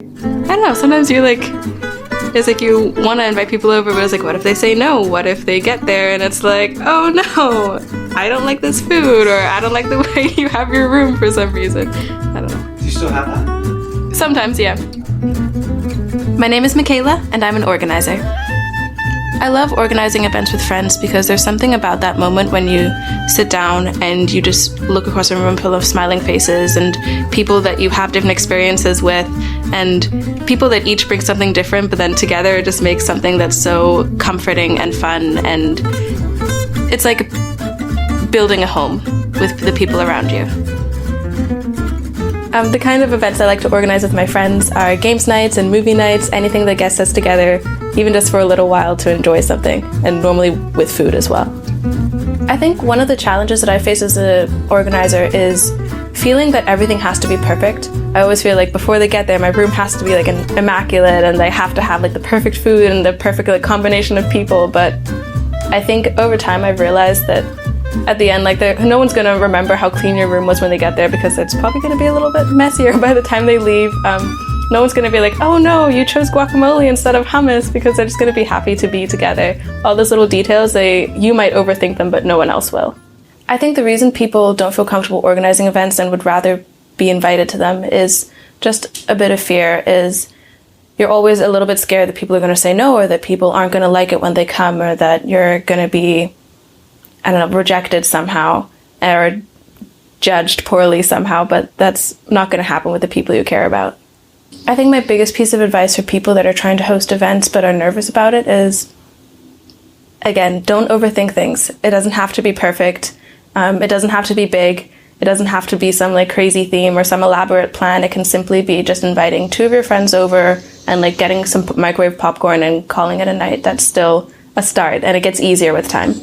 I don't know, sometimes you're like, it's like you want to invite people over, but it's like, what if they say no? What if they get there and it's like, oh no, I don't like this food, or I don't like the way you have your room for some reason. I don't know. Do you still have that? Sometimes, yeah. My name is Mikaela, and I'm an organizer. I love organizing events with friends because there's something about that moment when you sit down and you just look across a room full of smiling faces and people that you have different experiences with, and people that each bring something different, but then together it just makes something that's so comforting and fun, and it's like building a home with the people around you. The kind of events I like to organize with my friends are games nights and movie nights, anything that gets us together, even just for a little while to enjoy something, and normally with food as well. I think one of the challenges that I face as an organizer is feeling that everything has to be perfect. I always feel like before they get there, my room has to be like immaculate, and they have to have like the perfect food and the perfect like combination of people. But I think over time I've realized that at the end, like no one's gonna remember how clean your room was when they get there, because it's probably gonna be a little bit messier by the time they leave. No one's gonna be like, oh no, you chose guacamole instead of hummus, because they're just gonna be happy to be together. All those little details, you might overthink them, but no one else will. I think the reason people don't feel comfortable organizing events and would rather be invited to them is just a bit of fear. Is you're always a little bit scared that people are gonna say no, or that people aren't gonna like it when they come, or that you're gonna be, I don't know, rejected somehow or judged poorly somehow, but that's not going to happen with the people you care about. I think my biggest piece of advice for people that are trying to host events but are nervous about it is, again, don't overthink things. It doesn't have to be perfect. It doesn't have to be big. It doesn't have to be some like crazy theme or some elaborate plan. It can simply be just inviting 2 of your friends over and like getting some microwave popcorn and calling it a night. That's still a start, and it gets easier with time.